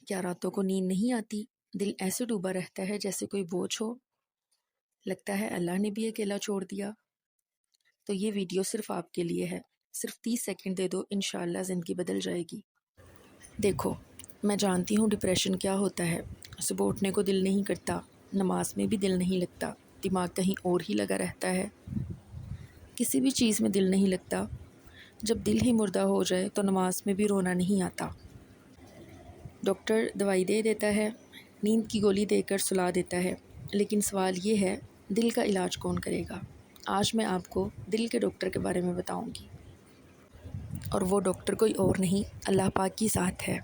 کیا راتوں کو نیند نہیں آتی؟ دل ایسے ڈوبا رہتا ہے جیسے کوئی بوجھ ہو، لگتا ہے اللہ نے بھی اکیلا چھوڑ دیا۔ تو یہ ویڈیو صرف آپ کے لیے ہے، صرف 30 سیکنڈ دے دو، انشاءاللہ زندگی بدل جائے گی۔ دیکھو، میں جانتی ہوں ڈپریشن کیا ہوتا ہے۔ صبح اٹھنے کو دل نہیں کرتا، نماز میں بھی دل نہیں لگتا، دماغ کہیں اور ہی لگا رہتا ہے، کسی بھی چیز میں دل نہیں لگتا۔ جب دل ہی مردہ ہو جائے تو نماز میں بھی رونا نہیں آتا۔ ڈاکٹر دوائی دے دیتا ہے، نیند کی گولی دے کر سلا دیتا ہے، لیکن سوال یہ ہے، دل کا علاج کون کرے گا؟ آج میں آپ کو دل کے ڈاکٹر کے بارے میں بتاؤں گی، اور وہ ڈاکٹر کوئی اور نہیں، اللہ پاک کی ذات ہے۔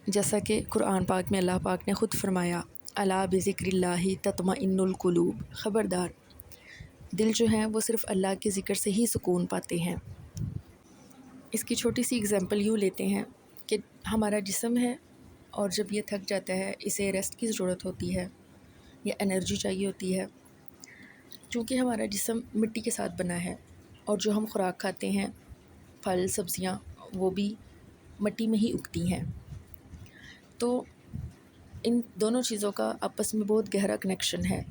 جیسا کہ قرآن پاک میں اللہ پاک نے خود فرمایا، الا بذکر اللہ تطمئن القلوب، خبردار، دل جو ہیں وہ صرف اللہ کے ذکر سے ہی سکون پاتے ہیں۔ اس کی چھوٹی سی اگزامپل یوں لیتے ہیں کہ ہمارا جسم ہے، اور جب یہ تھک جاتا ہے، اسے ریسٹ کی ضرورت ہوتی ہے یا انرجی چاہیے ہوتی ہے۔ چونکہ ہمارا جسم مٹی کے ساتھ بنا ہے، اور جو ہم خوراک کھاتے ہیں، پھل سبزیاں، وہ بھی مٹی میں ہی اگتی ہیں۔ تو ان دونوں چیزوں کا آپس میں بہت گہرا کنیکشن ہے۔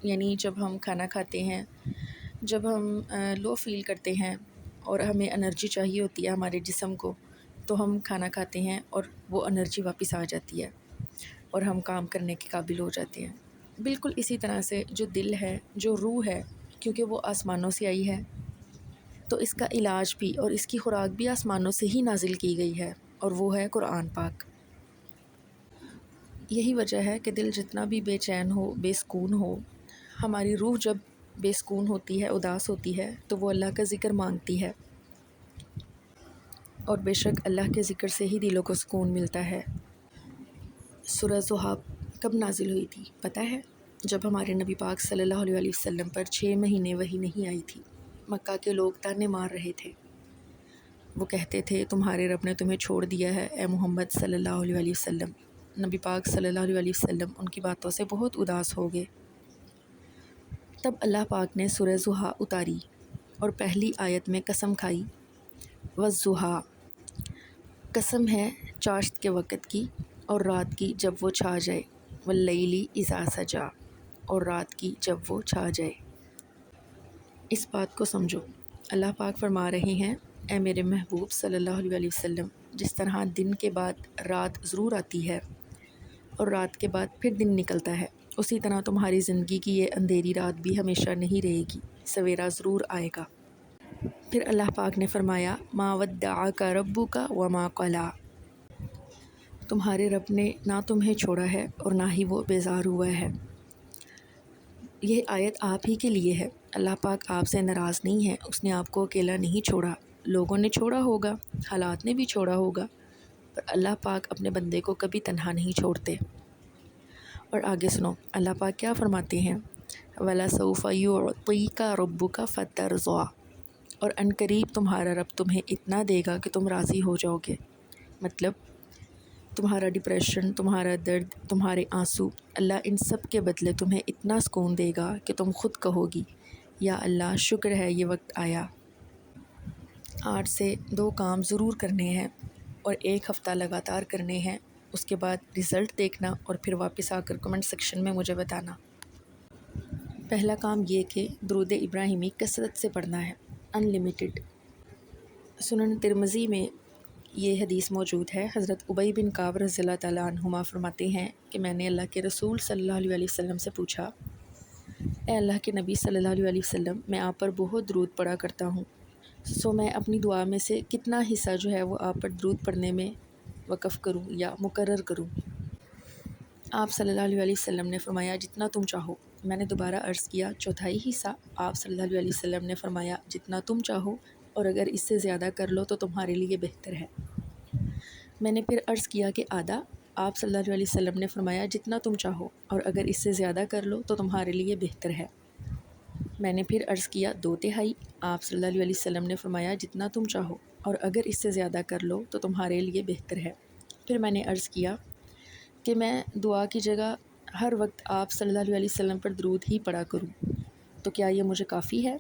یعنی جب ہم کھانا کھاتے ہیں، جب ہم لو فیل کرتے ہیں اور ہمیں انرجی چاہیے ہوتی ہے ہمارے جسم کو، تو ہم کھانا کھاتے ہیں اور وہ انرجی واپس آ جاتی ہے اور ہم کام کرنے کے قابل ہو جاتے ہیں۔ بالکل اسی طرح سے جو دل ہے، جو روح ہے، کیونکہ وہ آسمانوں سے آئی ہے، تو اس کا علاج بھی اور اس کی خوراک بھی آسمانوں سے ہی نازل کی گئی ہے، اور وہ ہے قرآن پاک۔ یہی وجہ ہے کہ دل جتنا بھی بے چین ہو، بے سکون ہو، ہماری روح جب بے سکون ہوتی ہے، اداس ہوتی ہے، تو وہ اللہ کا ذکر مانگتی ہے، اور بے شک اللہ کے ذکر سے ہی دلوں کو سکون ملتا ہے۔ سورہ ضحیٰ کب نازل ہوئی تھی پتہ ہے؟ جب ہمارے نبی پاک صلی اللہ علیہ وسلم پر 6 مہینے وحی نہیں آئی تھی۔ مکہ کے لوگ تانے مار رہے تھے، وہ کہتے تھے تمہارے رب نے تمہیں چھوڑ دیا ہے اے محمد صلی اللہ علیہ وسلم۔ نبی پاک صلی اللہ علیہ وسلم ان کی باتوں سے بہت اداس ہو گئے۔ تب اللہ پاک نے سورہ ضحیٰ اتاری اور پہلی آیت میں قسم کھائی، والضحیٰ، قسم ہے چاشت کے وقت کی اور رات کی جب وہ چھا جائے، واللیل اذا سجا، اور رات کی جب وہ چھا جائے۔ اس بات کو سمجھو، اللہ پاک فرما رہے ہیں، اے میرے محبوب صلی اللہ علیہ وسلم، جس طرح دن کے بعد رات ضرور آتی ہے اور رات کے بعد پھر دن نکلتا ہے، اسی طرح تمہاری زندگی کی یہ اندھیری رات بھی ہمیشہ نہیں رہے گی، سویرا ضرور آئے گا۔ پھر اللہ پاک نے فرمایا، ما ودعک ربک وما قلی، تمہارے رب نے نہ تمہیں چھوڑا ہے اور نہ ہی وہ بیزار ہوا ہے۔ یہ آیت آپ ہی کے لیے ہے۔ اللہ پاک آپ سے ناراض نہیں ہے، اس نے آپ کو اکیلا نہیں چھوڑا، لوگوں نے چھوڑا ہوگا، حالات نے بھی چھوڑا ہوگا، پر اللہ پاک اپنے بندے کو کبھی تنہا نہیں چھوڑتے۔ اور آگے سنو، اللہ پاک کیا فرماتے ہیں، وَلَسَوْفَ يُعْطِيكَ رَبُّكَ فَتَرْضَىٰ، اور عنقریب تمہارا رب تمہیں اتنا دے گا کہ تم راضی ہو جاؤ گے۔ مطلب تمہارا ڈپریشن، تمہارا درد، تمہارے آنسو، اللہ ان سب کے بدلے تمہیں اتنا سکون دے گا کہ تم خود کہو گی، یا اللہ شکر ہے یہ وقت آیا، آج سے 2 کام ضرور کرنے ہیں اور 1 ہفتہ لگاتار کرنے ہیں، اس کے بعد رزلٹ دیکھنا اور پھر واپس آ کر کمنٹ سیکشن میں مجھے بتانا۔ پہلا کام یہ کہ درود ابراہیمی کثرت سے پڑھنا ہے، انلیمیٹڈ۔ سنن ترمذی میں یہ حدیث موجود ہے، حضرت ابی بن کعب رضی اللہ تعالیٰ عنہما فرماتے ہیں کہ میں نے اللہ کے رسول صلی اللہ علیہ وسلم سے پوچھا، اے اللہ کے نبی صلی اللہ علیہ وسلم، میں آپ پر بہت درود پڑھا کرتا ہوں، سو میں اپنی دعا میں سے کتنا حصہ جو ہے وہ آپ پر درود پڑھنے میں وقف کروں یا مقرر کروں؟ آپ صلی اللہ علیہ وسلم نے فرمایا، جتنا تم چاہو۔ میں نے دوبارہ عرض کیا، 1/4 حصہ؟ آپ صلی اللہ علیہ وسلم نے فرمایا، جتنا تم چاہو، اور اگر اس سے زیادہ کر لو تو تمہارے لیے بہتر ہے۔ میں نے پھر عرض کیا کہ آدھا؟ آپ صلی اللہ علیہ وسلم نے فرمایا، جتنا تم چاہو، اور اگر اس سے زیادہ کر لو تو تمہارے لیے بہتر ہے۔ میں نے پھر عرض کیا 2/3؟ آپ صلی اللہ علیہ وسلم نے فرمایا، جتنا تم چاہو، اور اگر اس سے زیادہ کر لو تو تمہارے لیے بہتر ہے۔ پھر میں نے عرض کیا کہ میں دعا کی جگہ ہر وقت آپ صلی اللہ علیہ وسلم پر درود ہی پڑھا کروں، تو کیا یہ مجھے کافی ہے؟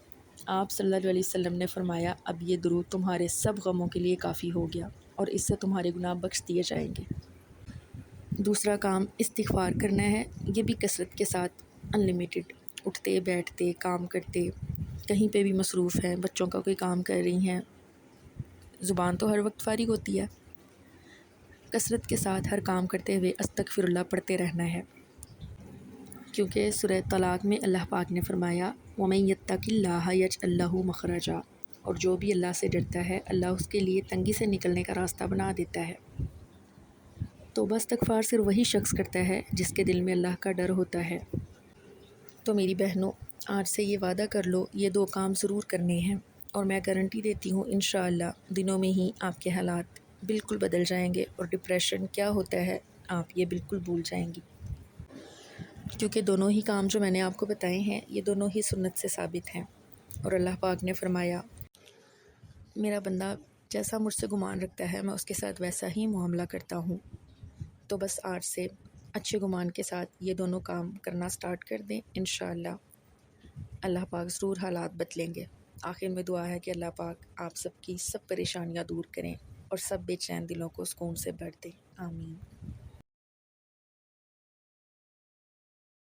آپ صلی اللہ علیہ وسلم نے فرمایا، اب یہ درود تمہارے سب غموں کے لیے کافی ہو گیا، اور اس سے تمہارے گناہ بخش دیے جائیں گے۔ دوسرا کام استغفار کرنا ہے، یہ بھی کثرت کے ساتھ، انلمیٹڈ، اٹھتے بیٹھتے کام کرتے، کہیں پہ بھی مصروف ہیں، بچوں کا کوئی کام کر رہی ہیں، زبان تو ہر وقت فارغ ہوتی ہے، کثرت کے ساتھ ہر کام کرتے ہوئے استغفر اللہ پڑھتے رہنا ہے، کیونکہ سورہ طلاق میں اللہ پاک نے فرمایا وَمَن يَتَّقِ اللَّهَ يَجْعَل لَّهُ مَخْرَجًا، اور جو بھی اللہ سے ڈرتا ہے اللہ اس کے لیے تنگی سے نکلنے کا راستہ بنا دیتا ہے۔ توبہ استغفار صرف وہی شخص کرتا ہے جس کے دل میں اللہ کا ڈر ہوتا ہے۔ تو میری بہنوں، آج سے یہ وعدہ کر لو، یہ 2 کام ضرور کرنے ہیں، اور میں گارنٹی دیتی ہوں انشاءاللہ دنوں میں ہی آپ کے حالات بالکل بدل جائیں گے، اور ڈپریشن کیا ہوتا ہے آپ یہ بالکل بھول جائیں گی، کیونکہ دونوں ہی کام جو میں نے آپ کو بتائے ہیں یہ دونوں ہی سنت سے ثابت ہیں، اور اللہ پاک نے فرمایا میرا بندہ جیسا مجھ سے گمان رکھتا ہے میں اس کے ساتھ ویسا ہی معاملہ کرتا ہوں۔ تو بس آج سے اچھے گمان کے ساتھ یہ دونوں کام کرنا سٹارٹ کر دیں، انشاءاللہ اللہ پاک ضرور حالات بدلیں گے۔ آخر میں دعا ہے کہ اللہ پاک آپ سب کی سب پریشانیاں دور کریں اور سب بے چین دلوں کو سکون سے بھر دیں، آمین۔